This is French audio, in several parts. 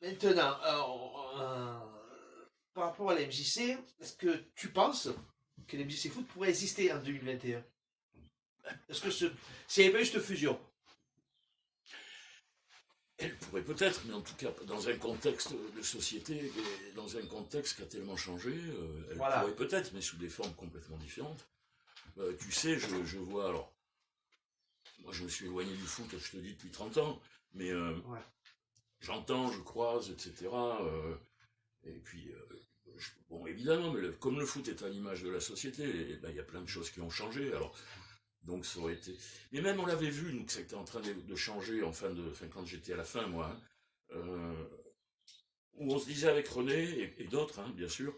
Maintenant, par rapport à la MJC, est-ce que tu penses que la MJC Foot pourrait exister en 2021? Est-ce que s'il n'y avait pas eu cette fusion? Elle pourrait peut-être, mais en tout cas dans un contexte de société, et dans un contexte qui a tellement changé, elle pourrait peut-être, mais sous des formes complètement différentes. Tu sais, je vois, alors, moi je me suis éloigné du foot, je te dis, depuis 30 ans, mais j'entends, je croise, etc. Et puis, bon, évidemment, mais comme le foot est à l'image de la société, il y a plein de choses qui ont changé, alors... Donc ça aurait été... Mais même on l'avait vu, nous, que c'était en train de changer quand j'étais à la fin, moi, où on se disait avec René, et d'autres, bien sûr,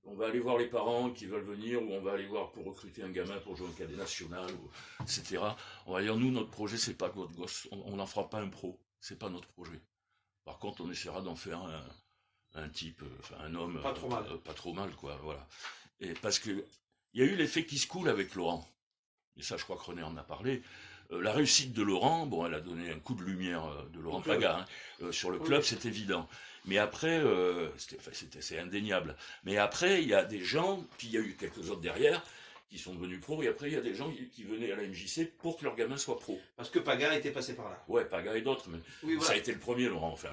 on va aller voir les parents qui veulent venir, ou on va aller voir pour recruter un gamin pour jouer au cadet national, etc. On va dire, nous, notre projet, c'est pas que votre gosse, on n'en fera pas un pro, c'est pas notre projet. Par contre, on essaiera d'en faire un type, un homme... Pas trop mal. Pas trop mal, quoi, voilà. Et parce que il y a eu l'effet qui se coule avec Laurent. Et ça, je crois que René en a parlé. La réussite de Laurent, bon, elle a donné un coup de lumière de Laurent Paga sur le club, c'est évident. Mais après, c'est indéniable. Mais après, il y a des gens, puis il y a eu quelques autres derrière, qui sont devenus pros, et après, il y a des gens qui venaient à la MJC pour que leur gamin soit pro. Parce que Paga était passé par là. Ouais, Paga et d'autres, mais ça a été le premier, Laurent, enfin,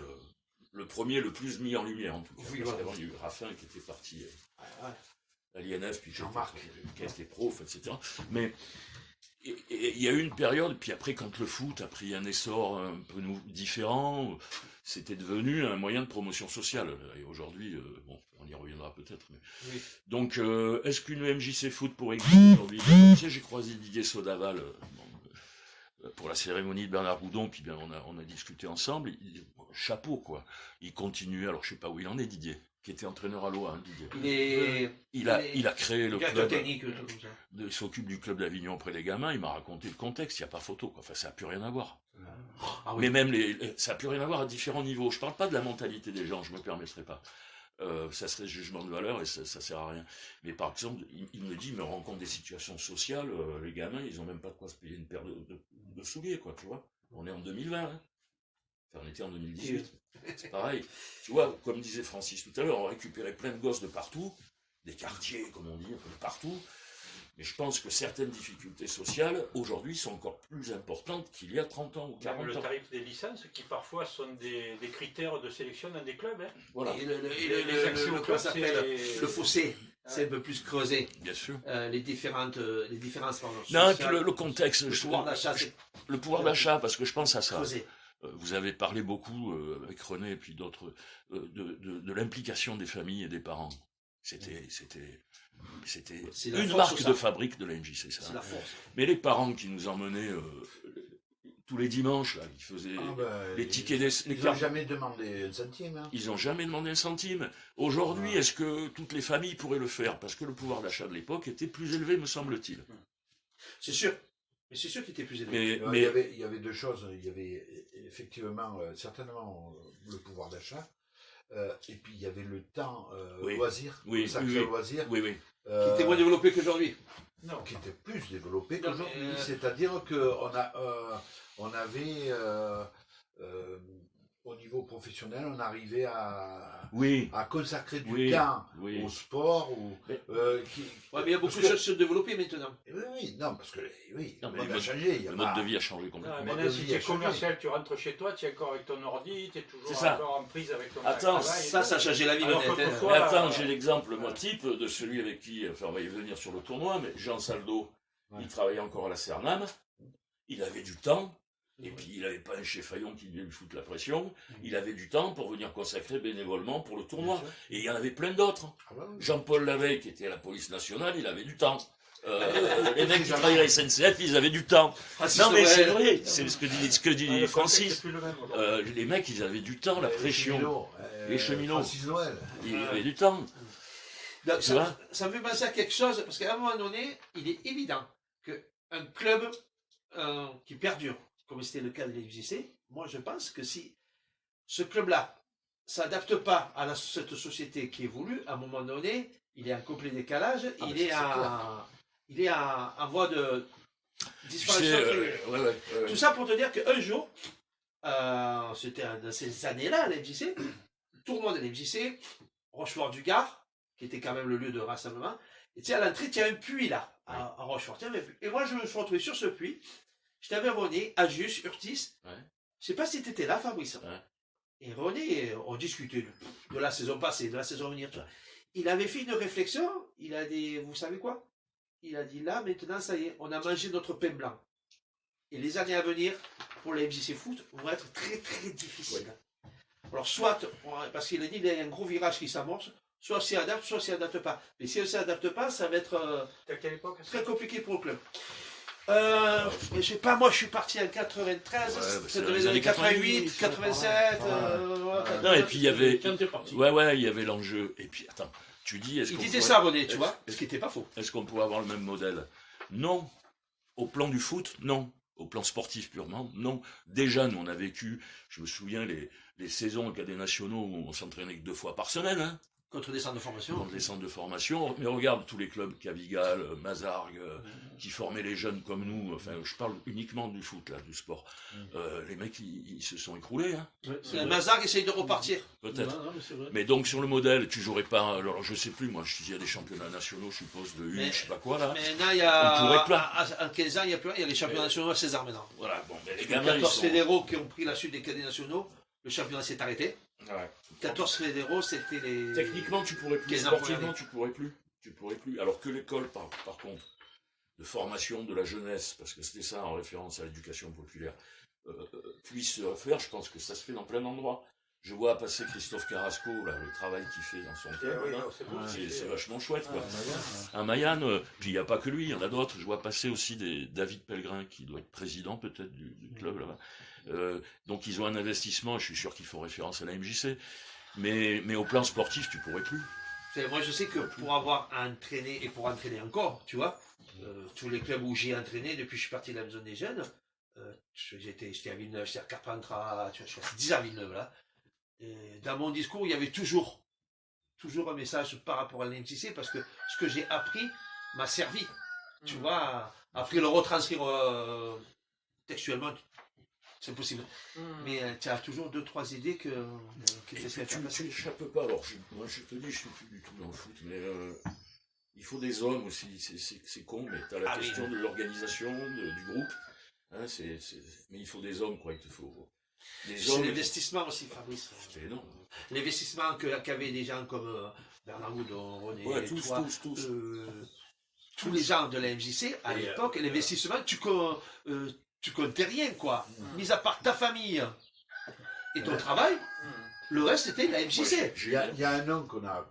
le premier le plus mis en lumière, en tout cas. Parce qu'avant, il y a eu Raffin qui était parti à l'INF, puis Jean-Marc, qui était prof, etc. Mais... Et il y a eu une période, puis après, quand le foot a pris un essor un peu différent, c'était devenu un moyen de promotion sociale. Et aujourd'hui, bon, on y reviendra peut-être. Mais... Oui. Donc, est-ce qu'une MJC Foot pourrait exister aujourd'hui? Tu sais, j'ai croisé Didier Saudaval pour la cérémonie de Bernard Goudon, puis bien, on a discuté ensemble. Chapeau, quoi. Il continue, alors je sais pas où il en est, Didier, qui était entraîneur à l'OA, Didier. Il a créé le club. Technique, Il s'occupe du club d'Avignon auprès des gamins, il m'a raconté le contexte, il n'y a pas photo, quoi. Enfin, ça n'a plus rien à voir. Ah oui. Mais même, ça n'a plus rien à voir à différents niveaux. Je ne parle pas de la mentalité des gens, je ne me permettrai pas. Ça serait jugement de valeur et ça ne sert à rien. Mais par exemple, il me dit, mais on rencontre des situations sociales, les gamins, ils n'ont même pas de quoi se payer une paire de souliers, quoi, tu vois. On est en 2020, hein. Enfin, on était en 2018, c'est pareil. Tu vois, comme disait Francis tout à l'heure, on récupérait plein de gosses de partout, des quartiers, comme on dit, un peu de partout. Mais je pense que certaines difficultés sociales, aujourd'hui, sont encore plus importantes qu'il y a 30 ans ou 40 ans. Le tarif des licences, qui parfois sont des critères de sélection dans des clubs. Hein. Voilà. Et le fossé, c'est un peu plus creusé. Bien sûr. Les différences, pardon, non, et puis le contexte. Le pouvoir d'achat, parce que je pense à ça. Creusé. Vous avez parlé beaucoup, avec René et puis d'autres, de l'implication des familles et des parents. C'était une marque de fabrique de la MJC, ça. C'est la force. Mais les parents qui nous emmenaient tous les dimanches, là, ils faisaient les tickets... Ils n'ont jamais demandé un centime. Hein. Ils n'ont jamais demandé un centime. Aujourd'hui, est-ce que toutes les familles pourraient le faire? Parce que le pouvoir d'achat de l'époque était plus élevé, me semble-t-il. C'est sûr. Mais c'est sûr qu'il était plus élevé. Mais il y avait deux choses. Il y avait effectivement, certainement, le pouvoir d'achat. Et puis il y avait le temps loisir, le sacré loisir. Oui. Qui était moins développé qu'aujourd'hui. Non, qui était plus développé qu'aujourd'hui. C'est-à-dire qu'on avait, au niveau professionnel, on arrivait à consacrer du temps au sport. Mais il y a beaucoup de choses se développer maintenant. Oui, non, parce que le mode a changé. Le mode de vie a changé complètement. Maintenant, si tu es commercial, tu rentres chez toi, tu es encore avec ton ordi, tu es toujours encore en prise avec ton travail. Ça a changé la vie. Mais attends, j'ai l'exemple, moi, type de celui avec qui, enfin, on va y venir sur le tournoi, mais Jean Saldo, il travaillait encore à la Cernam, il avait du temps. Et puis il n'avait pas un chef Fayon qui venait lui foutre la pression, il avait du temps pour venir consacrer bénévolement pour le tournoi. Et il y en avait plein d'autres. Jean-Paul Laveille, qui était à la police nationale, il avait du temps. Les mecs qui travaillaient à la SNCF, ils avaient du temps. Non mais c'est vrai, c'est ce que dit Francis. Les mecs, ils avaient du temps, la pression. Les cheminots. Francis Noël. Ils avaient du temps. Ça me fait penser à quelque chose, parce qu'à un moment donné, il est évident qu'un club qui perdure, comme c'était le cas de l'FJC, moi je pense que si ce club-là ne s'adapte pas à cette société qui évolue, à un moment donné, il est en complet décalage, il est en voie de disparition. Tout ça pour te dire qu'un jour, c'était dans ces années-là, l'FJC, tournoi de l'MJC, Rochefort-du-Gard, qui était quand même le lieu de rassemblement. Et tu sais, à l'entrée, il y a un puits là, à Rochefort. Et moi, je me suis retrouvé sur ce puits. J'étais avec René, Ajus, Urtis. Ouais. Je sais pas si tu étais là, Fabrice. Ouais. Et René, on discutait de la saison passée, de la saison à venir. Ouais. Il avait fait une réflexion. Il a dit, vous savez quoi? Il a dit là, maintenant, ça y est, on a mangé notre pain blanc. Et les années à venir, pour la MJC Foot, vont être très, très difficiles. Ouais. Alors, soit, parce qu'il a dit, il y a un gros virage qui s'amorce, soit on s'y adapte, soit on s'y adapte pas. Mais si on s'y adapte pas, ça va être très compliqué pour le club. Je sais pas, moi je suis parti en 93, ça devait être 88, 87. Non, et puis il y avait. Ouais, il y avait l'enjeu. Et puis attends, tu dis. Il disait ça, René, tu vois, ce qui n'était pas faux. Est-ce qu'on pourrait avoir le même modèle? Non. Au plan du foot, non. Au plan sportif purement, non. Déjà, nous on a vécu, je me souviens, les saisons au cadets nationaux où on s'entraînait que 2 fois par semaine, hein. Contre des centres de formation. Contre des centres de formation. Mais regarde tous les clubs, Cavigal, Mazargues, qui formaient les jeunes comme nous. Enfin, je parle uniquement du foot, là, du sport. Les mecs, ils se sont écroulés. Hein. Ouais, Mazargues essaye de repartir. Peut-être. Mais donc, sur le modèle, tu jouerais pas. Alors, je sais plus, moi, il y a des championnats nationaux, je suppose, de U, je sais pas quoi, là. Mais là, il y a. En 15 ans, il y a plus rien. Il y a les championnats nationaux à César maintenant. Voilà, bon, mais les 14 fédéraux qui ont pris la suite des cadets nationaux, le championnat s'est arrêté. Ouais. 14 fédéraux, c'était les. Techniquement, tu pourrais plus. Sportivement, tu pourrais plus. Tu pourrais plus. Alors que l'école, par contre, de formation de la jeunesse, parce que c'était ça en référence à l'éducation populaire, puisse se faire, je pense que ça se fait dans plein d'endroits. Je vois passer Christophe Carrasco, là, le travail qu'il fait dans son club. C'est vachement chouette, quoi. À Mayenne, puis il n'y a pas que lui, il y en a d'autres. Je vois passer aussi David Pellegrin, qui doit être président peut-être du club là-bas. Donc ils ont un investissement, je suis sûr qu'ils font référence à la MJC. Mais au plan sportif, tu pourrais plus. Moi, je sais que pour avoir entraîné et pour entraîner encore, tu vois, tous les clubs où j'ai entraîné depuis que je suis parti de la maison des jeunes, j'étais à Villeneuve, j'étais à Carpentras, je suis à 10 à Villeneuve là. Et dans mon discours, il y avait toujours un message par rapport à l'MJC parce que ce que j'ai appris m'a servi. Tu vois, après le retranscrire textuellement, c'est possible. Mais tu as toujours 2-3 idées qui te font tu n'échappes pas. Alors, moi, je te dis, je ne suis plus du tout dans le foot, mais il faut des hommes aussi. C'est con, mais tu as la question de l'organisation, du groupe. Hein, mais il faut des hommes, quoi. Il te faut. C'est l'investissement aussi, Fabrice. C'est énorme. L'investissement qu'avaient des gens comme Bernard Houdon, René, tous. Tous les gens de la MJC, à l'époque, l'investissement, tu comptais rien, quoi. Mis à part ta famille et ton travail, le reste c'était la MJC. Il y a un homme qu'on n'a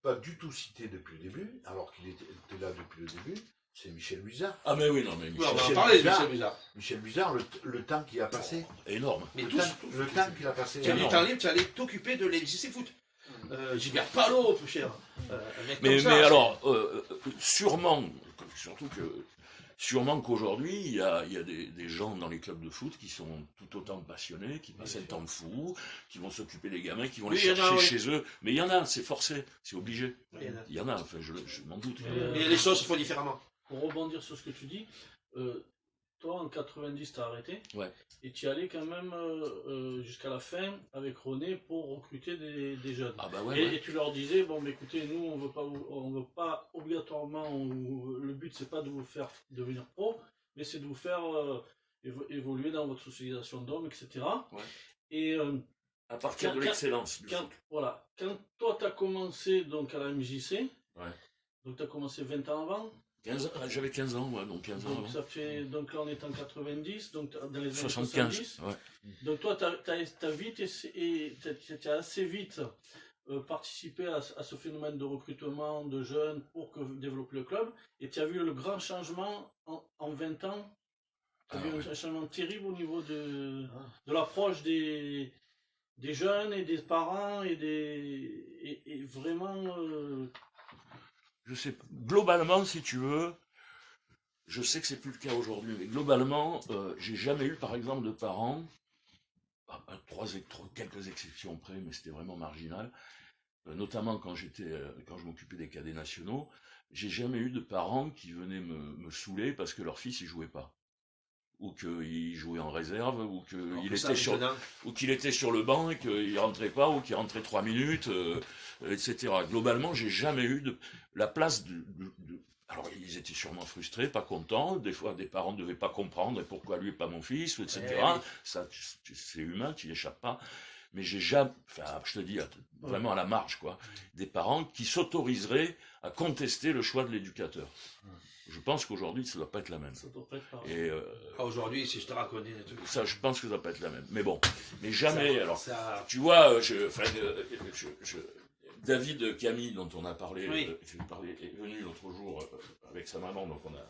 pas du tout cité depuis le début, alors qu'il était là depuis le début. C'est Michel Musard. Ah mais oui, non mais Michel, on va en parler de Michel Musard. Michel Musard, le temps qu'il a passé. Énorme. Mais le temps qu'il a passé. Tu as du temps libre, tu allais t'occuper de l'MJC Foot. Gilbert Palot, peu cher. Mais alors, sûrement qu'aujourd'hui, il y a des gens dans les clubs de foot qui sont tout autant passionnés, qui passent un temps fou, qui vont s'occuper des gamins, qui vont les chercher chez eux. Mais il y en a, c'est forcé, c'est obligé. Il y en a, enfin, je m'en doute. Mais les choses se font différemment. Pour rebondir sur ce que tu dis, toi en 90 t'as arrêté, ouais. Et tu y allais quand même jusqu'à la fin avec René pour recruter des jeunes. Ah bah ouais, et tu leur disais, bon bah, écoutez, nous on veut pas obligatoirement, le but c'est pas de vous faire devenir pro, mais c'est de vous faire évoluer dans votre socialisation d'hommes, etc. Ouais. Et à partir de l'excellence. Voilà. Quand toi t'as commencé donc à la MJC, ouais. Donc t'as commencé 20 ans avant. J'avais 15 ans, moi, donc 15 ans. Donc ça fait, donc là on est en 90, donc dans les années 75. Ouais. Donc toi t'as vite t'as assez vite participé à ce phénomène de recrutement de jeunes pour développer le club, et tu as vu le grand changement en 20 ans. Tu as vu un changement terrible au niveau de l'approche des jeunes et des parents et vraiment. Je sais, globalement, si tu veux, je sais que c'est plus le cas aujourd'hui, mais globalement, j'ai jamais eu, par exemple, de parents, quelques exceptions près, mais c'était vraiment marginal, notamment quand je m'occupais des cadets nationaux, j'ai jamais eu de parents qui venaient me saouler parce que leur fils, il jouait pas. ou qu'il jouait en réserve, ou qu'il était sur le banc et qu'il rentrait pas, ou qu'il rentrait 3 minutes, etc. Globalement, j'ai jamais eu la place Alors, ils étaient sûrement frustrés, pas contents. Des fois, des parents ne devaient pas comprendre pourquoi lui et pas mon fils, etc. Oui. Ça, c'est humain, tu n'y échappes pas. Mais j'ai jamais, enfin, je te dis, vraiment à la marge, quoi, des parents qui s'autoriseraient à contester le choix de l'éducateur. Je pense qu'aujourd'hui, ça ne doit pas être la même. Ça doit pas être pareil. Et aujourd'hui, si je te raconte des trucs. Ça, je pense que ça ne doit pas être la même. Mais bon, mais jamais. Tu vois, David Camille, dont on a parlé, est venu l'autre jour avec sa maman, donc on a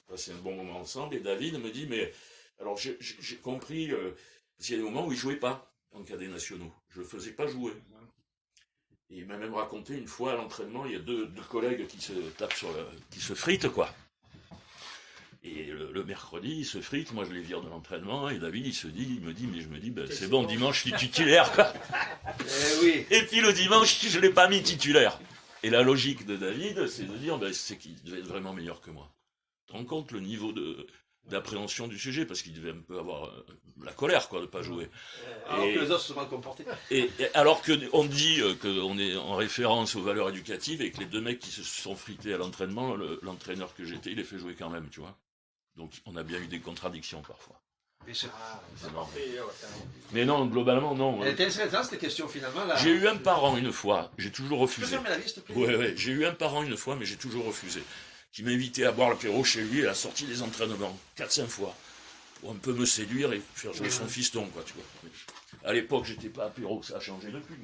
passé un bon moment ensemble, et David me dit, mais alors j'ai compris, parce qu'il y a des moments où il ne jouait pas en cadets nationaux, je ne le faisais pas jouer. Et il m'a même raconté une fois à l'entraînement, il y a deux collègues qui se tapent qui se fritent, quoi. Et le mercredi, il se frite, moi je les vire de l'entraînement, et David, il me dit, ben, c'est bon, dimanche, je suis titulaire, quoi. Oui. Et puis le dimanche, je ne l'ai pas mis titulaire. Et la logique de David, c'est de dire, ben, c'est qu'il devait être vraiment meilleur que moi. Tu te rends compte le niveau d'appréhension du sujet, parce qu'il devait un peu avoir la colère, quoi, de ne pas jouer. Alors que les autres se sont mal comportés. Et alors qu'on dit qu'on est en référence aux valeurs éducatives, et que les deux mecs qui se sont frités à l'entraînement, l'entraîneur que j'étais, il les fait jouer quand même, tu vois. Donc on a bien eu des contradictions parfois. Mais non, globalement, non. Elle était intéressante cette question finalement. Là. J'ai eu un parent une fois, j'ai toujours refusé. Tu peux fermer la vie, s'il te plaît ? Ouais, j'ai eu un parent une fois, mais j'ai toujours refusé. Qui m'invitait à boire l'apéro chez lui à la sortie des entraînements, 4-5 fois. Pour un peu me séduire et faire jouer son fiston, quoi, tu vois. À l'époque, j'étais pas apéro, ça a changé depuis.